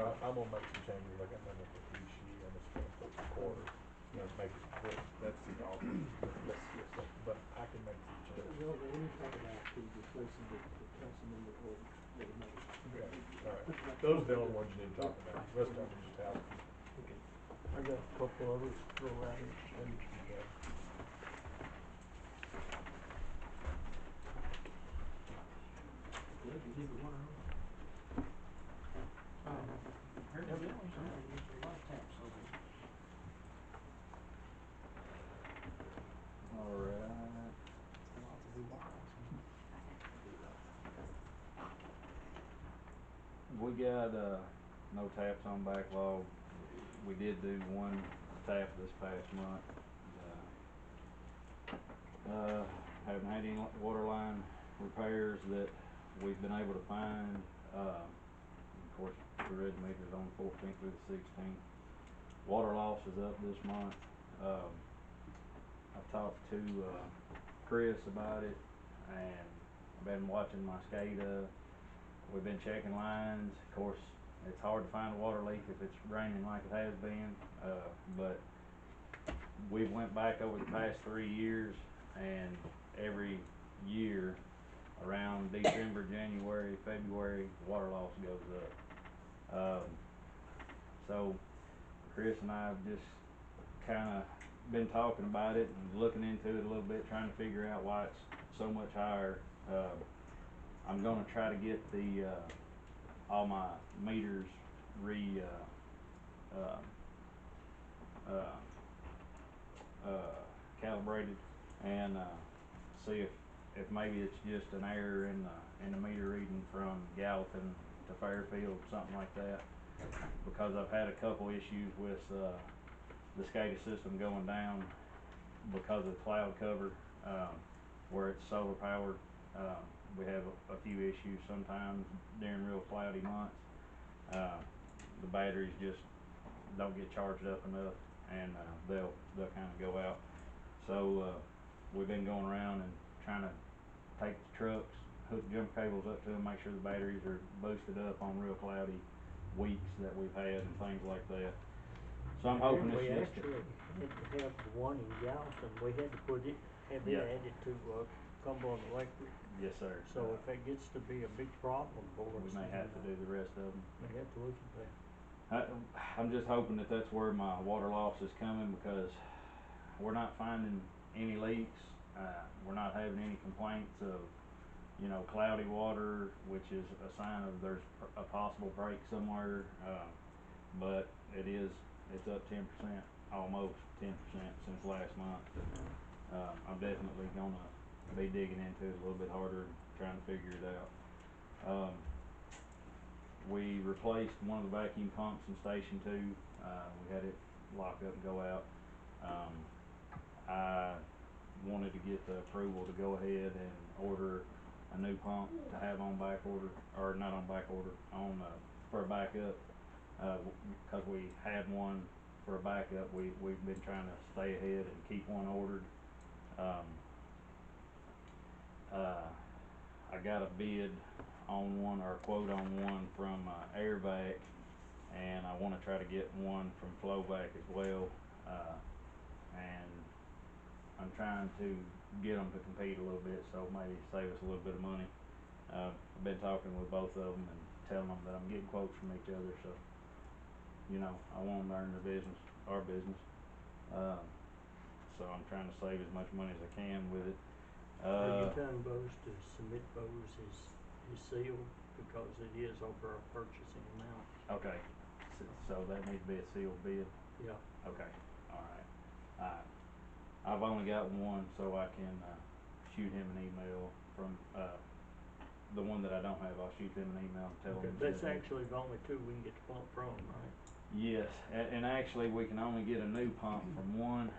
I'm gonna make some changes, like I done with the T sheet, I'm just gonna put some quarters, you know, make it, that's the alternate, that's just like, but I can make some changes. Well, let me talk about the replacing the council member or the mayor. Okay, alright, those are the only ones you need to talk about, the rest of them just have. Okay. I got a couple others to throw out here. Okay. Glad you did the one on. Heard the good ones, huh? There's a lot of taps over here. Alright. Lots of good bottles. We got no taps on backlog. We did do one tap this past month. Haven't had any water line repairs that we've been able to find. Of course, the red meter's on 14th through the 16th. Water loss is up this month. I talked to Chris about it, and I've been watching my SCADA. We've been checking lines. Of course, it's hard to find a water leak if it's raining like it has been, but we went back over the past 3 years, and every year around December, January, February, water loss goes up. So Chris and I have just kind of been talking about it and looking into it a little bit, trying to figure out why it's so much higher. I'm gonna try to get the all my meters re calibrated, and see if maybe it's just an error in the meter reading from Gallatin to Fairfield, something like that. Because I've had a couple issues with the SCADA system going down because of cloud cover, where it's solar powered. We have a few issues sometimes during real cloudy months. The batteries just don't get charged up enough, and they'll kind of go out. So we've been going around and trying to take the trucks, hook jump cables up to them, make sure the batteries are boosted up on real cloudy weeks that we've had and things like that. So I'm hoping We it's just actually had to have the one in Gallatin, we had to put it, have it Yeah. added to Cumberland Electric. Yes, sir. So if that gets to be a big problem for us, We may have to do the rest of them. we have to look at that. I'm just hoping that that's where my water loss is coming, because we're not finding any leaks. We're not having any complaints of, cloudy water, which is a sign of there's a possible break somewhere. But it's up 10%, almost 10% since last month. I'm definitely gonna be digging into it a little bit harder and trying to figure it out. We replaced one of the vacuum pumps in station 2. We had it lock up and go out. I wanted to get the approval to go ahead and order a new pump to have on back order, or not on back order, on for a backup, because we had one for a backup. We've been trying to stay ahead and keep one ordered. I got a bid on one, or a quote on one from AirVac, and I want to try to get one from Flowvac as well. And I'm trying to get them to compete a little bit, so maybe save us a little bit of money. I've been talking with both of them and telling them that I'm getting quotes from each other, so I want them to earn their business, our business. So I'm trying to save as much money as I can with it. Are you telling those to submit those as sealed, because it is over our purchasing amount? Okay, so that needs to be a sealed bid. Yeah. Okay, all right. I've only got one, so I can shoot him an email from the one that I don't have. I'll shoot him an email and tell Okay, him. that's actually the only two we can get the pump from, right? Yes, and actually we can only get a new pump from one.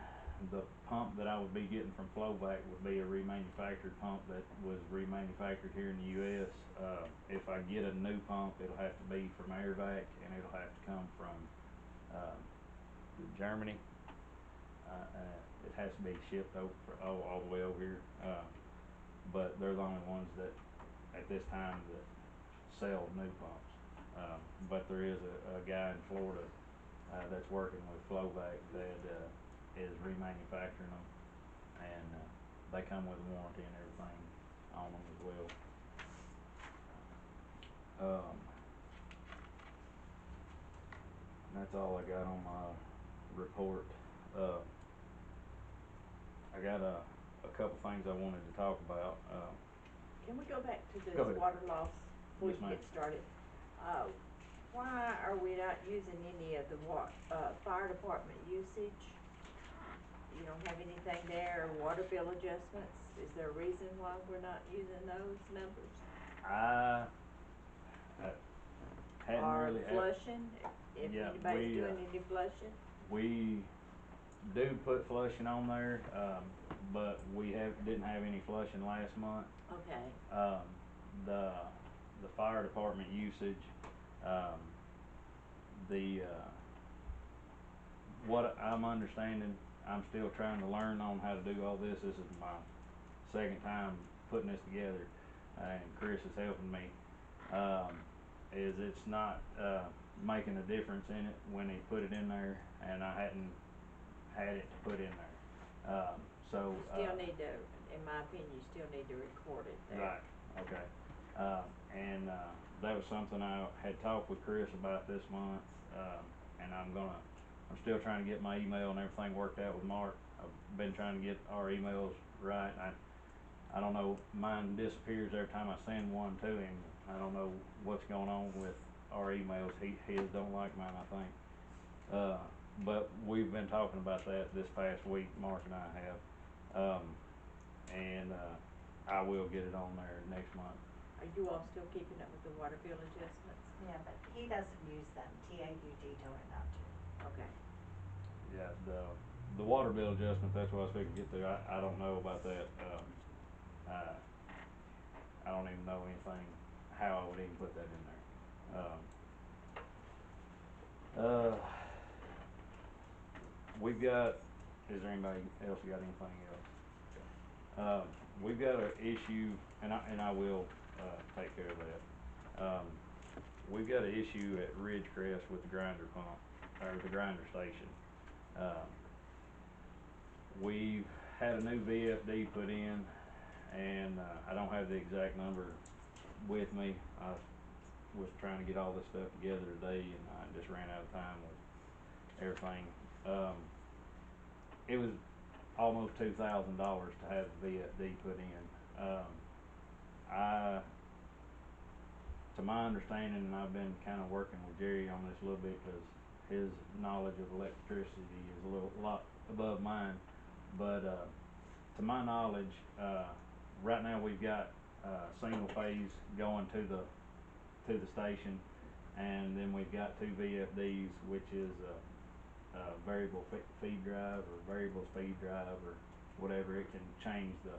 The pump that I would be getting from Flowback would be a remanufactured pump that was remanufactured here in the U.S. If I get a new pump, it'll have to be from AirVac, and it'll have to come from Germany. It has to be shipped over all the way over here. But they're the only ones that at this time that sell new pumps. But there is a guy in Florida, that's working with Flowback that, is remanufacturing them, and, they come with a warranty and everything on them as well. That's all I got on my report. I got a couple things I wanted to talk about. Can we go back to Go this ahead. water loss before Yes, you ma'am. get started? Why are we not using any of the fire department usage? You don't have anything there, water bill adjustments? Is there a reason why we're not using those numbers? I hadn't Or really. flushing, if Yeah, anybody's doing any flushing? we do put flushing on there, but we didn't have any flushing last month. Okay, The fire department usage, um, the what I'm understanding, I'm still trying to learn on how to do all this. This is my second time putting this together, and Chris is helping me. Is it's not making a difference in it when he put it in there, and I hadn't had it to put in there. So you still need to, in my opinion, you still need to record it there. right, okay. And that was something I had talked with Chris about this month, and I'm still trying to get my email and everything worked out with Mark. I've been trying to get our emails right. I don't know, mine disappears every time I send one to him. I don't know what's going on with our emails. His don't like mine, I think. But we've been talking about that this past week, Mark and I have. And I will get it on there next month. Are you all still keeping up with the water bill adjustments? Yeah, but he doesn't use them. TAUG told him not to. Okay. Yeah, the water bill adjustment, that's what I was fixing to get to. I don't know about that. Uh, I don't even know anything, how I would even put that in there. We've got, is there anybody else got anything else? We've got an issue, and I will, take care of that. We've got an issue at Ridgecrest with the grinder pump, or the grinder station. We've had a new VFD put in, and I don't have the exact number with me. I was trying to get all this stuff together today, and I just ran out of time with everything. It was almost $2,000 to have the VFD put in. I, to my understanding, and I've been kind of working with Jerry on this a little bit because his knowledge of electricity is a lot above mine. But to my knowledge, right now we've got single phase going to the station, and then we've got two VFDs, which is variable feed drive or variable speed drive or whatever. It can change the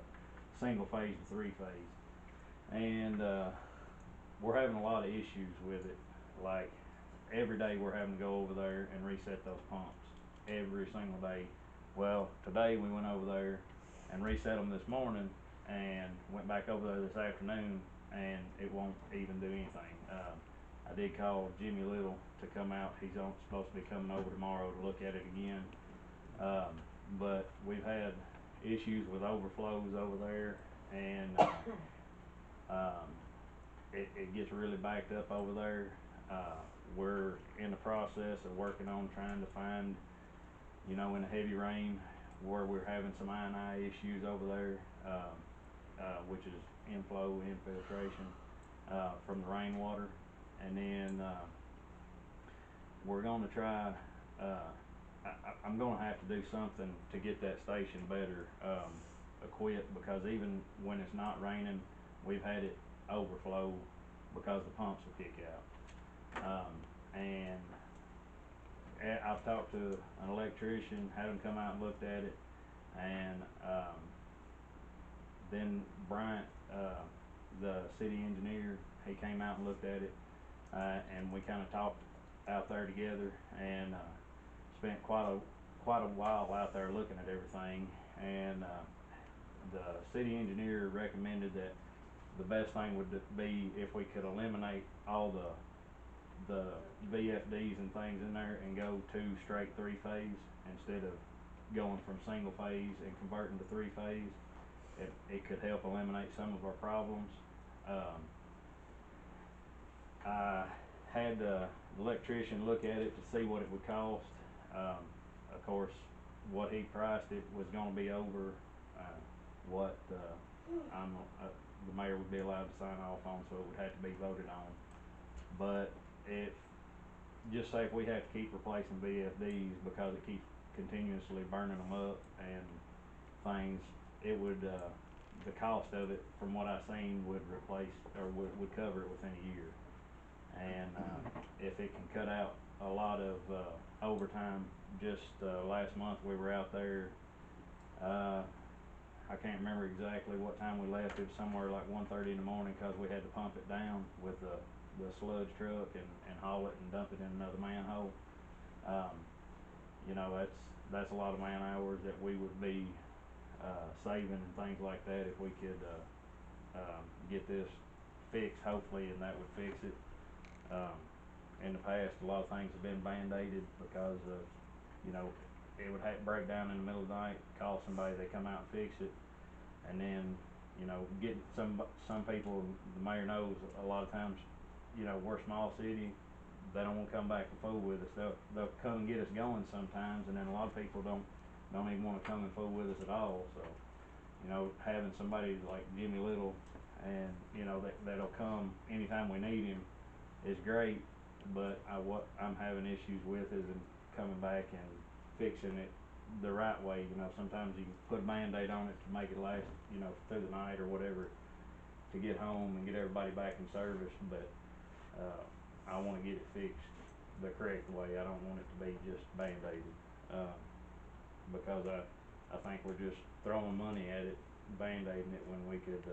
single phase to three phase, and we're having a lot of issues with it. Like every day we're having to go over there and reset those pumps every single day. Well, today we went over there and reset them this morning, and went back over there this afternoon, and it won't even do anything. I did call Jimmy Little to come out. He's supposed to be coming over tomorrow to look at it again. But we've had issues with overflows over there, and it gets really backed up over there. We're in the process of working on trying to find, in the heavy rain, where we're having some I&I issues over there, which is inflow, infiltration, from the rainwater. And then, we're gonna try, I'm gonna have to do something to get that station better, equipped, because even when it's not raining, we've had it overflow because the pumps will kick out. And I've talked to an electrician, had him come out and looked at it, and then Bryant, the city engineer, he came out and looked at it, and we kind of talked out there together, and spent quite a while out there looking at everything. And the city engineer recommended that the best thing would be if we could eliminate all the the VFDs and things in there and go to straight three-phase instead of going from single phase and converting to three-phase. It could help eliminate some of our problems. I had the electrician look at it to see what it would cost. Of course, what he priced it was gonna be over, what, the mayor would be allowed to sign off on, so it would have to be voted on. But if, just say if we have to keep replacing VFDs because it keeps continuously burning them up and things, it would, the cost of it, from what I seen, would replace, or would cover it within a year. And, if it can cut out a lot of, overtime, just, last month we were out there, I can't remember exactly what time we left, it was somewhere like 1:30 in the morning, cause we had to pump it down with the sludge truck and haul it and dump it in another manhole. You know, that's a lot of man hours that we would be, saving and things like that if we could, get this fixed, hopefully, and that would fix it. In the past, a lot of things have been band-aided because of, you know, it would break down in the middle of the night, call somebody, they come out and fix it, and then, you know, get some people, the mayor knows, a lot of times, you know, we're a small city, they don't wanna come back and fool with us, they'll come and get us going sometimes, and then a lot of people don't even wanna come and fool with us at all, so, you know, having somebody like Jimmy Little, and, you know, that'll come anytime we need him is great, but what I'm having issues with is him coming back and fixing it the right way. You know, sometimes you can put a Band-Aid on it to make it last, you know, through the night or whatever, to get home and get everybody back in service, but, I wanna get it fixed the correct way. I don't want it to be just Band-Aided, because I think we're just throwing money at it, Band-Aiding it, when we could,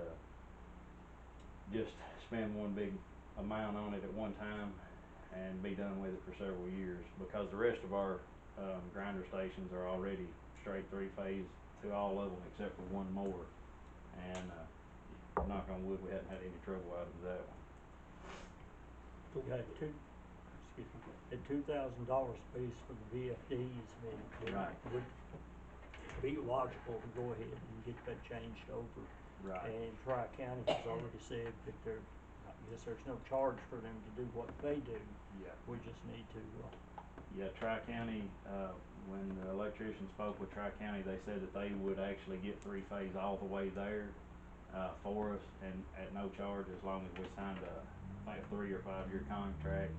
just spend one big amount on it at one time and be done with it for several years, because the rest of our, grinder stations are already straight three-phase to all of them except for one more, and, knock on wood, we hadn't had any trouble out of that one. We had $2,000 apiece for the VFDs, but Right. it would be logical to go ahead and get that changed over. Right. And Tri-County has already said that I guess there's no charge for them to do what they do. Yeah. We just need to, Yeah, Tri-County, when the electrician spoke with Tri-County, they said that they would actually get three-phase all the way there, for us, and at no charge, as long as we signed I think a 3 or 5 year contract,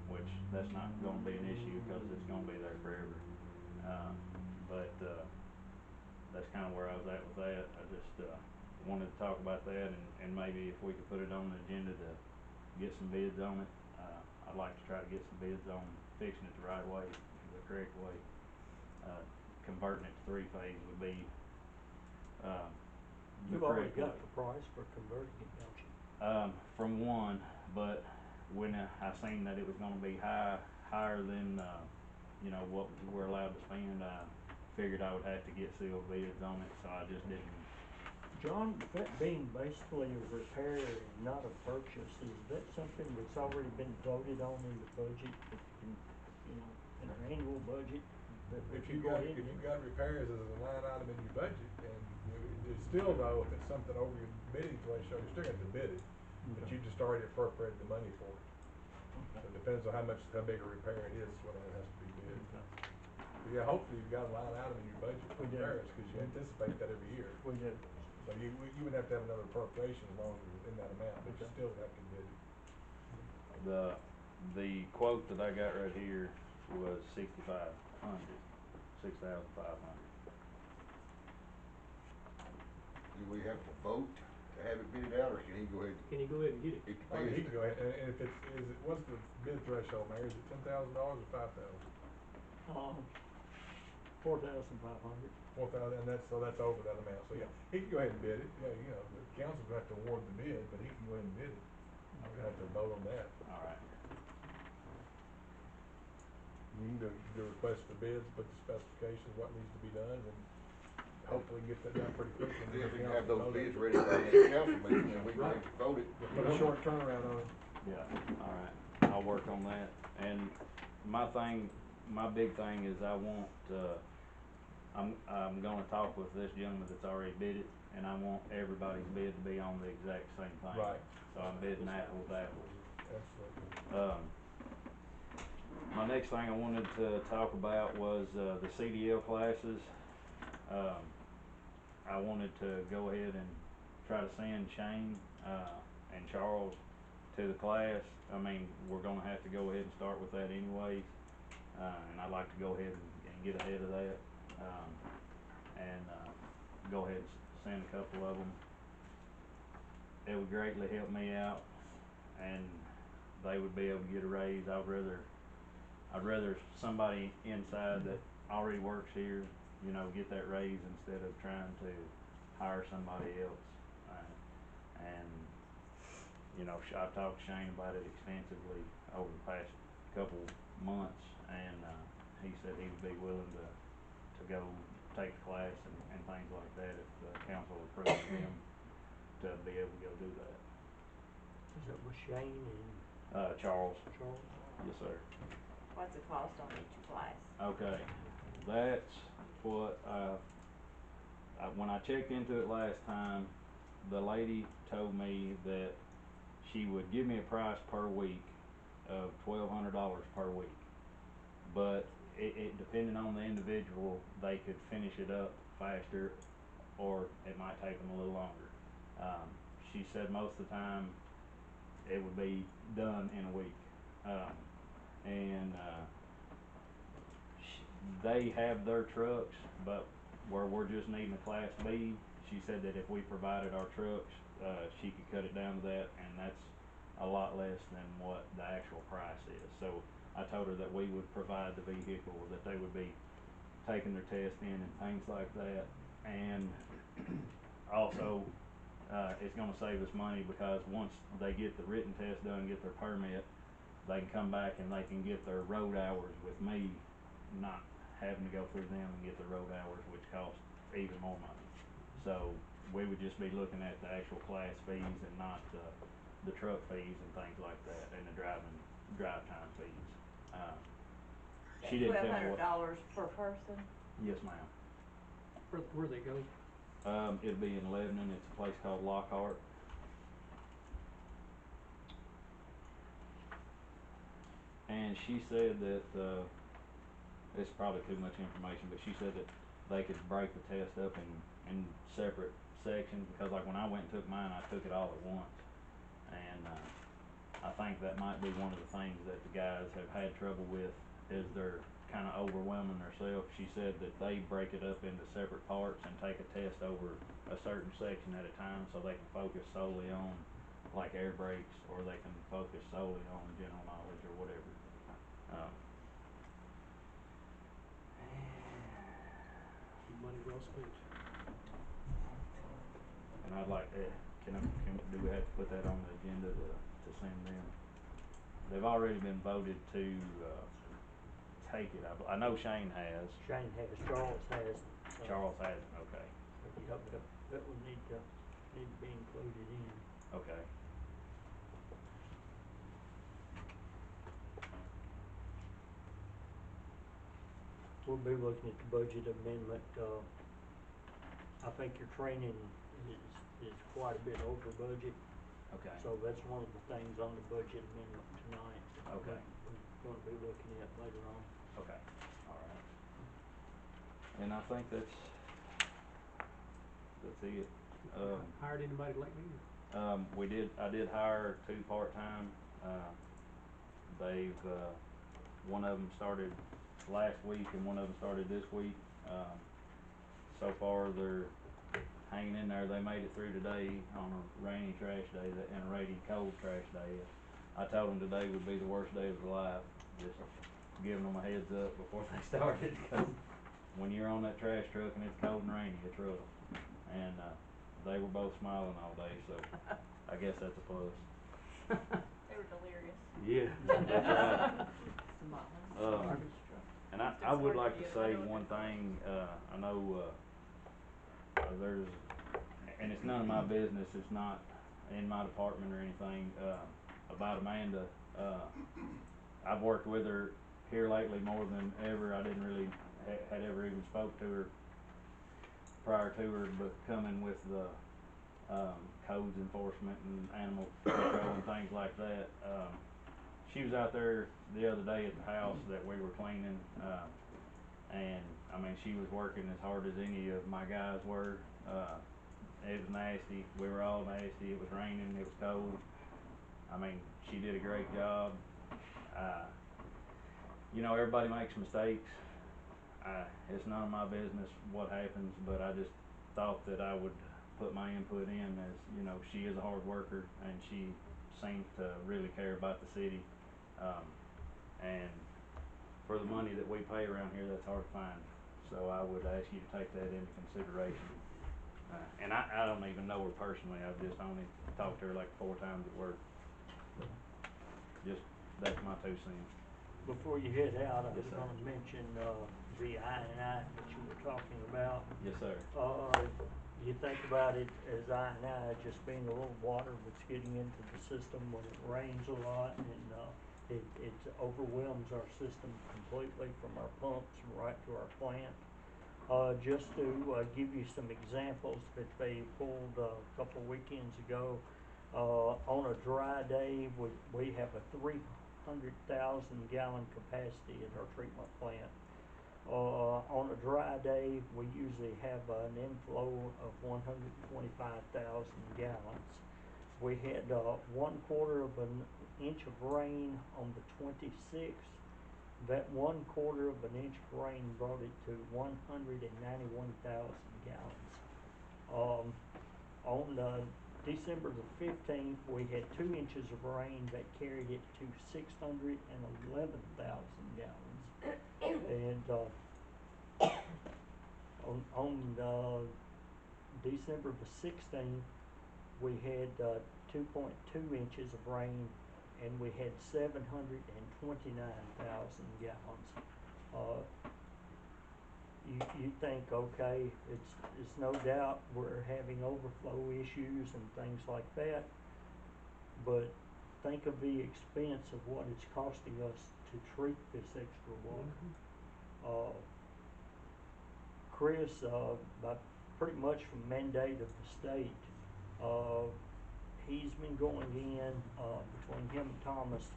which that's not gonna be an issue, cause it's gonna be there forever. But, that's kinda where I was at with that. I just, wanted to talk about that, and maybe if we could put it on the agenda to get some bids on it. I'd like to try to get some bids on fixing it the right way, the correct way. Converting it to three-phase would be, the you've already correct way. got the price for converting it, don't you? From one, but when I seen that it was gonna be higher than, you know, what we're allowed to spend, I figured I would have to get sealed bids on it, so I just didn't. John, that being basically a repair and not a purchase, is that something that's already been voted on in the budget, that can, you know, in our annual budget? That If you you go got, ahead if and- you got repairs as a line item in your budget, and it's still though, if it's something over your bidding threshold, you still have to bid it, but you just already appropriated the money for it. So it depends on how big a repair it is, whether it has to be bid. But yeah, hopefully you've got a line item in your budget for We do. repairs, cause you anticipate that every year. We do. So you would have to have another appropriation as long as it was in that amount, but you Okay. still have to bid it. The quote that I got right here was 6,500. Do we have to vote to have it bidded out, or can he go ahead Can you go ahead and get it? and? Oh, yeah, he can go ahead, and if what's the bid threshold, Mayor, is it $10,000 or $5,000? 4,500. 4,000, and that's over that amount, so yeah, he can go ahead and bid it, yeah, you know, the council's gonna have to award the bid, but he can go ahead and bid it. I'm gonna have to vote on that. Alright. You can do a request for bids, put the specifications, what needs to be done, and hopefully get that done pretty quickly. Yeah, if we can have those bids ready by the next council meeting, and we can Right. vote it. Put a short turnaround on it. Yeah, alright. I'll work on that. And my big thing is I'm gonna talk with this gentleman that's already bid it, and I want everybody's bid to be on the exact same thing. Right. So I'm bidding apples with apples. Absolutely. My next thing I wanted to talk about was, the CDL classes. I wanted to go ahead and try to send Shane, and Charles to the class. I mean, we're gonna have to go ahead and start with that anyways, and I'd like to go ahead and get ahead of that, and go ahead and send a couple of them. It would greatly help me out, and they would be able to get a raise. I'd rather somebody inside that already works here, you know, get that raise instead of trying to hire somebody else. And you know, I've talked to Shane about it extensively over the past couple months, and he said he would be willing to go take the class and things like that if the council approves him to be able to go do that. Is that with Shane and Charles. Charles? Yes, sir. What's the cost on each class? Okay, that's what when I checked into it last time, the lady told me that she would give me a price per week of $1,200 per week, but it depending on the individual, they could finish it up faster, or it might take them a little longer. She said most of the time it would be done in a week, and they have their trucks, but where we're just needing a class B, she said that if we provided our trucks, she could cut it down to that, and that's a lot less than what the actual price is. So I told her that we would provide the vehicle, that they would be taking their test in and things like that, and also it's gonna save us money because once they get the written test done, get their permit, they can come back and they can get their road hours with me, not having to go through them and get the road hours, which costs even more money. So we would just be looking at the actual class fees and not the truck fees and things like that, and the drive time fees. She didn't tell me what. $1,200 per person? Yes, ma'am. Where they go? It'd be in Lebanon. It's a place called Lockhart. And she said that, it's probably too much information, but she said that they could break the test up in separate sections, because like when I went and took mine, I took it all at once. And I think that might be one of the things that the guys have had trouble with, is they're kinda overwhelming themselves. She said that they break it up into separate parts and take a test over a certain section at a time, so they can focus solely on like air brakes, or they can focus solely on general knowledge or whatever. Money well spent. And I'd like, do we have to put that on the agenda to send them? They've already been voted to, take it. I know Shane has. Shane has, Charles has. Charles hasn't, okay, Yep, that would need to be included in. okay. We'll be looking at the budget amendment, I think your training is quite a bit over budget. Okay. So that's one of the things on the budget amendment tonight. Okay. We're gonna be looking at later on. Okay, alright. And I think that's it. Hired anybody lately? I did hire 2 part-time. They've, one of them started last week and one of them started this week. So far they're hanging in there. They made it through today on a rainy trash day and a rainy cold trash day. I told them today would be the worst day of their life, just giving them a heads up before they started, because when you're on that trash truck and it's cold and rainy, it's rough. And they were both smiling all day, so I guess that's a plus. They were delirious. Yeah, that's right. Smiling. And I would like to say one thing. I know there's, and it's none of my business, it's not in my department or anything, about Amanda. I've worked with her here lately more than ever. I didn't really had ever even spoke to her prior to her becoming with the codes enforcement and animal control and things like that. She was out there the other day at the house that we were cleaning, and I mean, she was working as hard as any of my guys were. It was nasty. We were all nasty. It was raining. It was cold. I mean, she did a great job. You know, everybody makes mistakes. It's none of my business what happens, but I just thought that I would put my input in, as, you know, she is a hard worker and she seems to really care about the city. And for the money that we pay around here, that's hard to find. So I would ask you to take that into consideration. And I don't even know her personally. I've just only talked to her like 4 times at work. Just, that's my 2 cents. Before you head out, I Yes, was sir. gonna mention, the I&I that you were talking about. Yes, sir. You think about it as I&I just being a little water that's getting into the system when it rains a lot, and, it overwhelms our system completely from our pumps right to our plant. Just to, give you some examples that they pulled a couple weekends ago, on a dry day, we have a 300,000 gallon capacity at our treatment plant. On a dry day, we usually have an inflow of 125,000 gallons. We had 1/4 of an inch of rain on the 26th. That 1/4 of an inch of rain brought it to 191,000 gallons. On December the 15th, we had 2 inches of rain that carried it to 611,000 gallons. And on December the 16th, we had 2.2 inches of rain, and we had 729,000 gallons. You think, okay, it's no doubt we're having overflow issues and things like that, but think of the expense of what it's costing us to treat this extra water. Chris, by pretty much from mandate of the state, he's been going in, between him and Thomas,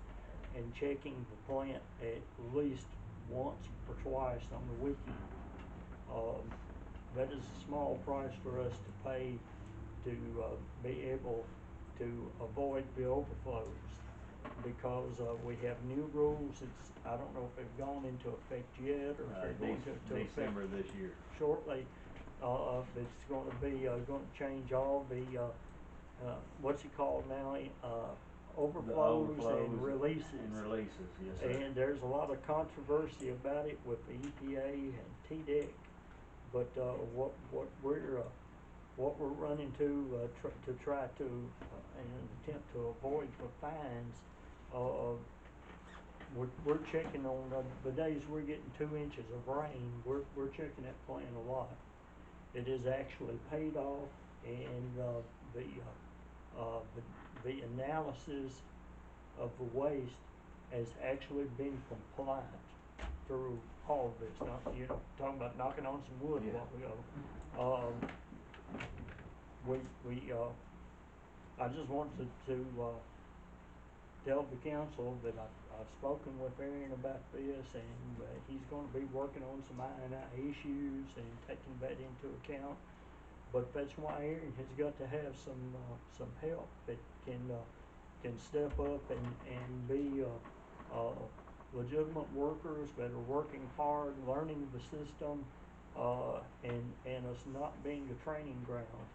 and checking the plant at least once or twice on the weekend. That is a small price for us to pay to be able to avoid the overflows, because we have new rules. I don't know if they've gone into effect yet, or if they're going to December effect this year. shortly. It's going to be going to change all the what's it called now? Overflows and releases. Yes, sir. And there's a lot of controversy about it with the EPA and TDEC, but what we're running to try to in an attempt to avoid the fines, we're checking on the days we're getting 2 inches of rain. We're checking that plant a lot. It is actually paid off, and the analysis of the waste has actually been compliant through all of this. Now, you know, talking about knocking on some wood a while ago. I just wanted to tell the council that I've spoken with Aaron about this, and he's going to be working on some I&I issues and taking that into account. But that's why Aaron has got to have some help that can step up and be legitimate workers that are working hard, learning the system, and us not being a training ground.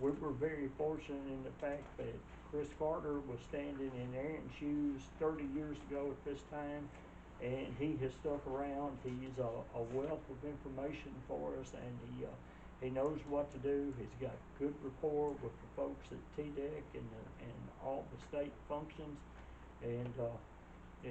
We were very fortunate in the fact that Chris Carter was standing in Aaron's shoes 30 years ago at this time, and he has stuck around. He's a wealth of information for us, and he knows what to do. He's got good rapport with the folks at TDEC and all the state functions, and